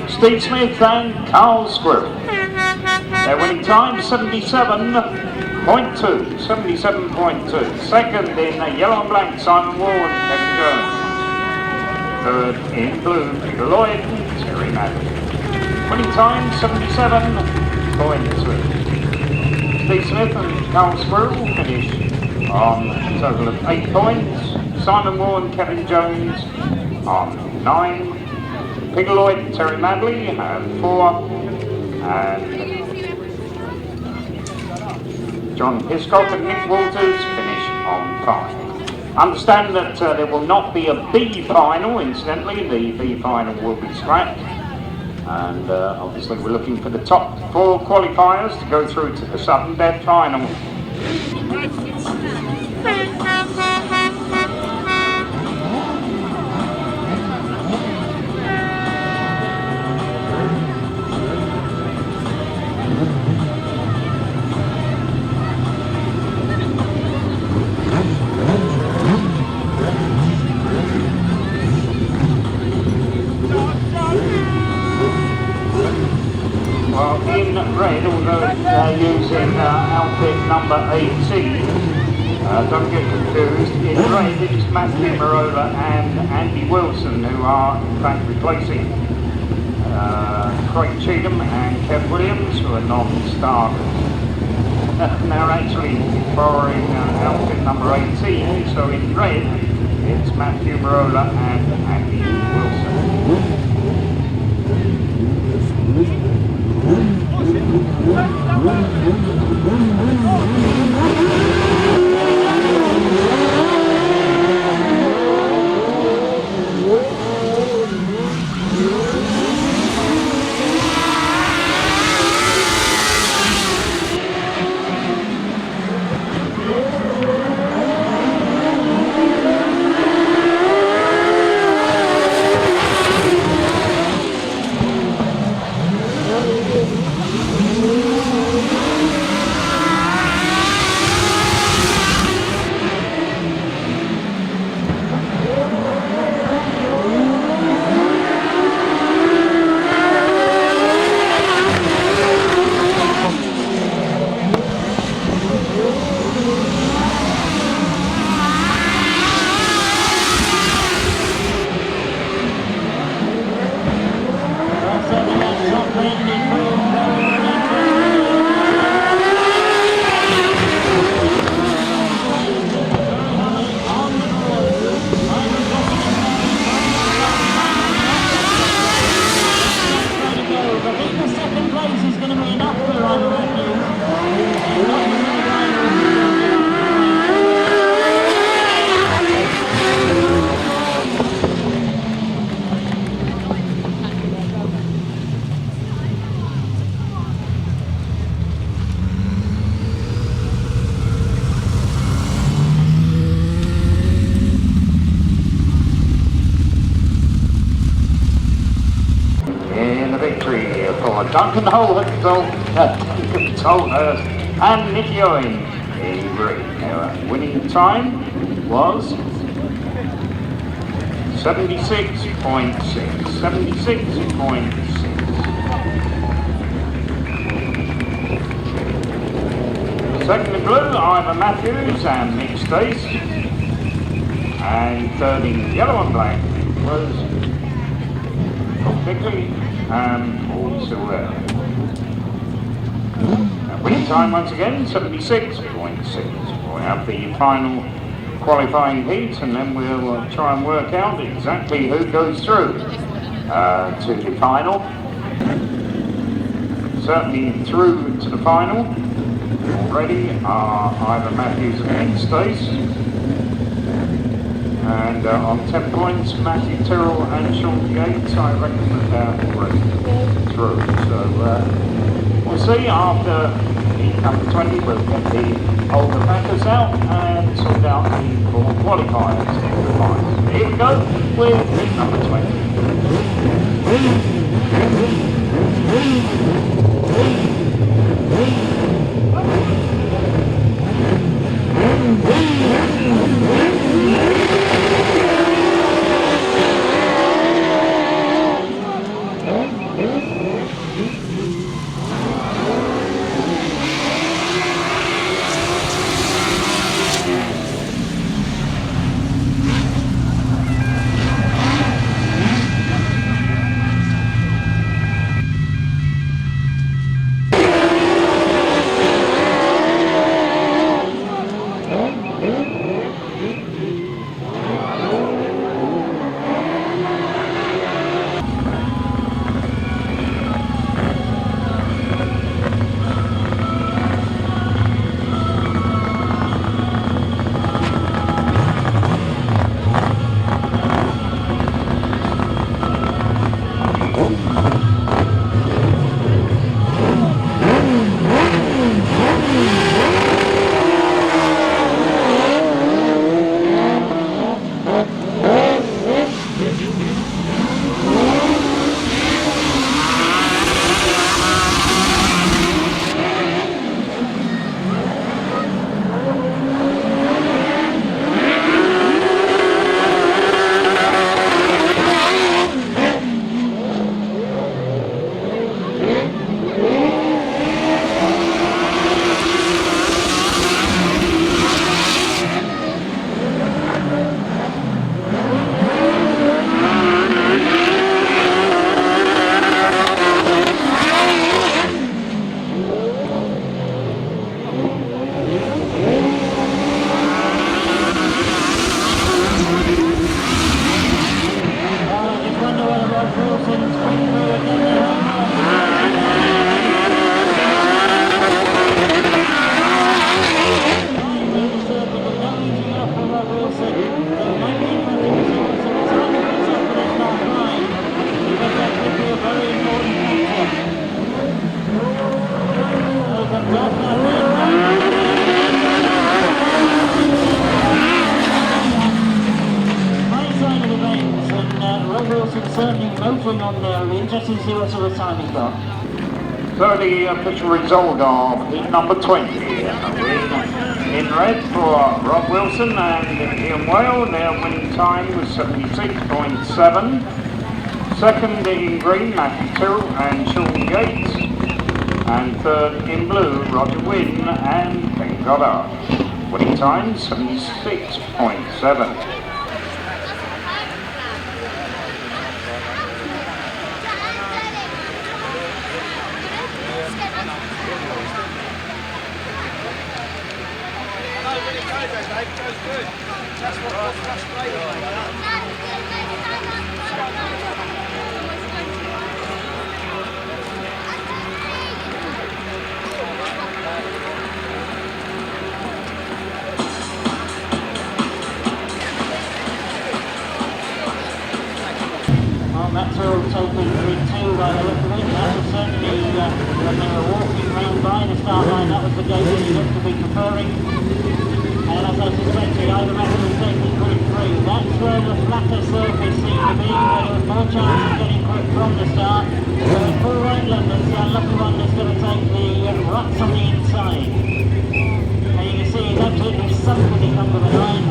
Steve Smith and Carl Squirrell. Their winning time 77.2. 77.2. Second in yellow and black, Simon Wall and Kevin Jones. Third in blue, Peter Lloyd and Terry Madley. Winning time 77.3. Steve Smith and Carl Squirrell finish on a total of 8 points. Simon Wall and Kevin Jones on 9. Peter Lloyd and Terry Madley have 4, and John Hiscock and Nick Walters finish on 5. Understand that there will not be a B final, incidentally. The B final will be scrapped, and obviously we're looking for the top 4 qualifiers to go through to the sudden death final. Red, although using outfit number 18. Don't get confused. In red it is Matthew Marola and Andy Wilson, who are in fact replacing Craig Cheatham and Kev Williams, who are non-starters. They're actually borrowing outfit number 18, so in red it's Matthew Marola and Andy Wilson. Duncan Tolhurst and Nicky Owen in green. Their winning time was 76.6. 76.6. Second in blue, Ivan Matthews and Nick Stace. And third in yellow and black was Bickley and Silvera. Winning time once again, 76.6. We'll have the final qualifying heat and then we'll try and work out exactly who goes through to the final. Certainly through to the final already are Ivan Matthews and Nick Stace. And on 10 points, Matthew Tyrrell and Sean Yates, I reckon that they're already through. So we'll see after heat number 20, we'll get the older backers out and sort out the full qualifiers in the final. Here we go with heat number 20. So the official result of heat number 20. In red for Rob Wilson and Ian Whale, their winning time was 76.7. Second in green, Matthew Tyrrell and Sean Yates. And third in blue, Roger Wynn and Ben Goddard. Winning time 76.7. That's all taken grid 2 by the look of it. That was certainly, when they were walking round by the start line, that was the gate that he looked to be preferring. And as I I suspect the Isle of Wight will take the quick through. That's where the flatter surface seemed to be, where there was more chance of getting quick from the start. So it's for Whitelam, that's the unlucky one that's going to take the ruts on the inside. And you can see he's absolutely sunk as he comes to the line.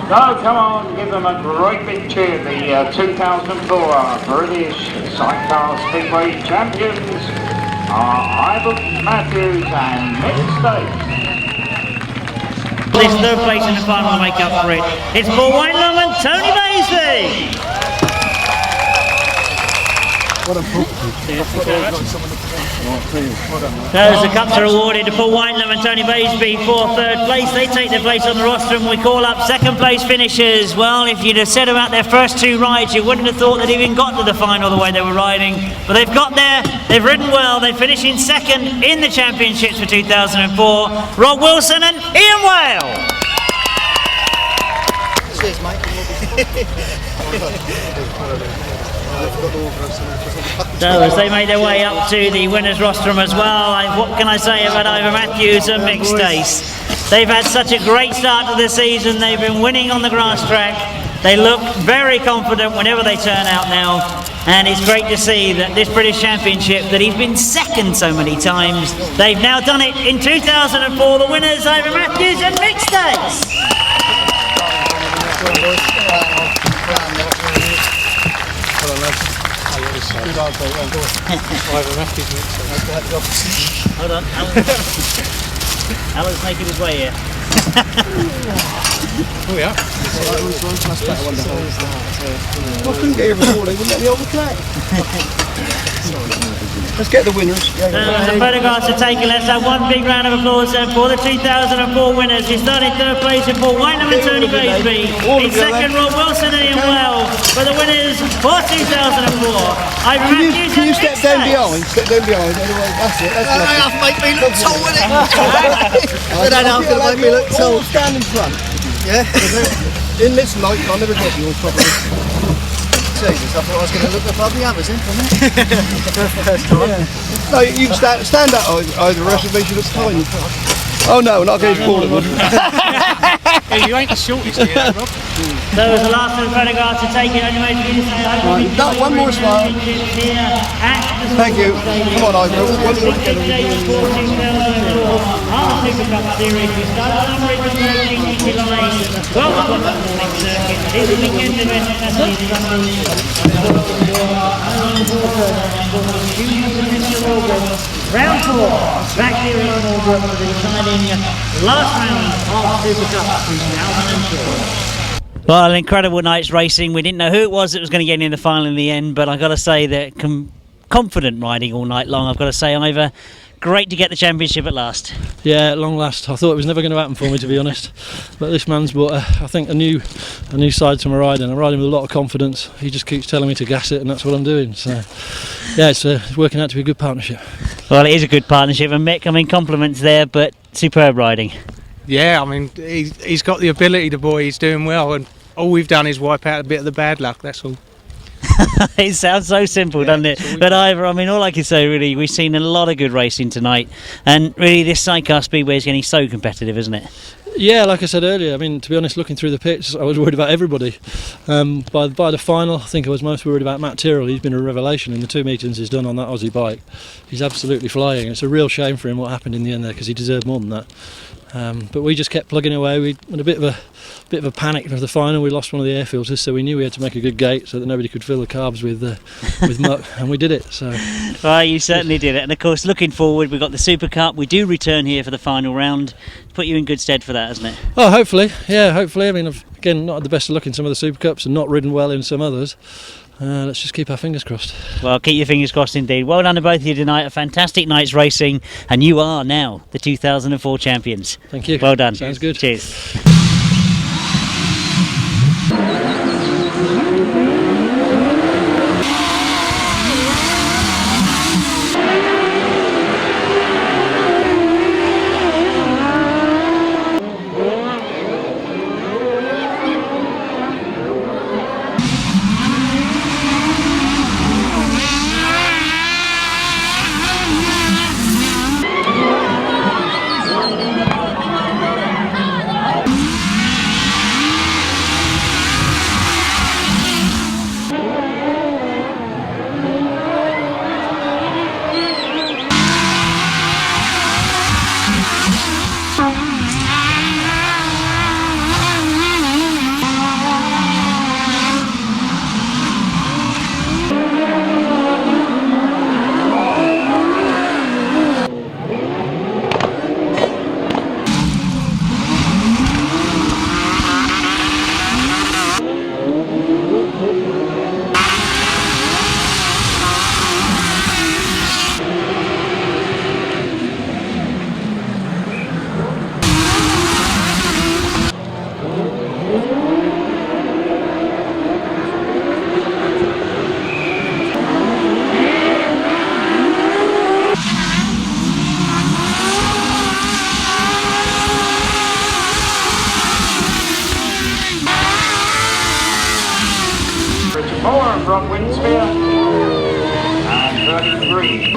So come on, give them a great big cheer. The 2004 British Sidecar Speedway champions are Ivan Matthews and Mick Stace. This third place in the final to make up for it. It's for Whitelam and Tony Baseby. Those the cups are awarded to Paul Whitelam and Tony Baseby for third place. They take their place on the roster and we call up second place finishers. Well, if you'd have said about their first two rides, you wouldn't have thought they'd even got to the final the way they were riding. But they've got there, they've ridden well, they finish in second in the championships for 2004. Rob Wilson and Ian Whale. Cheers, mate. So as they make their way up to the winners rostrum as well, what can I say about Ivan Matthews and Mick Stace? They've had such a great start to the season. They've been winning on the grass track. They look very confident whenever they turn out now, and it's great to see that this British Championship, that he's been second so many times, they've now done it in 2004. The winners, Ivan Matthews and Mick Stace. Hold on, Alan's making his way here. Oh yeah. I couldn't get here before, they wouldn't let me overtake. Let's get the winners. The photographs are taken. Let's have one big round of applause then for the 2004 winners. He started third place in Paul Whitelam and Tony Baseby. In second, Rob Wilson and Ian Well. For the winners for 2004, Ivan Matthews. Can you step down behind? Step down behind. Anyway, that's it. That's they have to make me look tall, innit? They don't have to make me look tall. Stand in front. Yeah. In this light, I'll never get yours properly. Jesus, I thought I was going to look above the others, First time. Yeah. No, you can stand that either. The rest of me should look tiny. Oh no, not against Paul. Hey, you ain't the shortest here, Rob. So as the last of the photographs are taken, anyway, to say one more smile. Thank you. Come on, Ivan. One more together. Super Cup Series, we started on original 1889. Welcome to the next circuit. This weekend event has round 4, back here in Smallbrook for the deciding last round of Super Cup 2004. Well, an incredible night's racing. We didn't know who it was that was going to get in the final in the end, but I've got to say that confident riding all night long. I've got to say either great to get the championship at last. Yeah, at long last. I thought it was never going to happen for me, to be honest. But this man's brought, I think, a new side to my riding. I'm riding with a lot of confidence. He just keeps telling me to gas it, and that's what I'm doing. So, yeah, it's working out to be a good partnership. Well, it is a good partnership, and Mick, I mean, compliments there, but superb riding. Yeah, I mean, he's got the ability, the boy. He's doing well, and all we've done is wipe out a bit of the bad luck. That's all. It sounds so simple, doesn't it? But Ivor, I mean, all I can say really, we've seen a lot of good racing tonight, and really this Sidecar Speedway is getting so competitive, isn't it? Yeah, like I said earlier, I mean, to be honest, looking through the pits, I was worried about everybody. By the final, I think I was most worried about Matt Tyrrell. He's been a revelation in the 2 meetings he's done on that Aussie bike. He's absolutely flying. It's a real shame for him what happened in the end there, because he deserved more than that. But we just kept plugging away. We had a bit of a panic for the final. We lost one of the air filters, so we knew we had to make a good gate so that nobody could fill the carbs with muck, and we did it. So, well, you certainly did it. And of course, looking forward, we've got the Super Cup. We do return here for the final round. Put you in good stead for that, hasn't it? Oh, hopefully, yeah, hopefully. I mean, I've again not had the best of luck in some of the Super Cups and not ridden well in some others. Let's just keep our fingers crossed. Well, keep your fingers crossed indeed. Well done to both of you tonight. A fantastic night's racing, and you are now the 2004 champions. Thank you. Well done. Sounds good. Cheers. From Winspear and 33.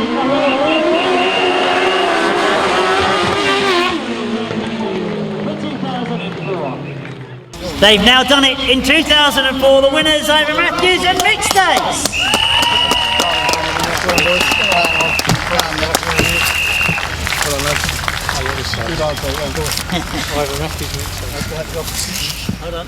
They've now done it in 2004. The winners, Ivor Matthews and Mick Stace. Hold on.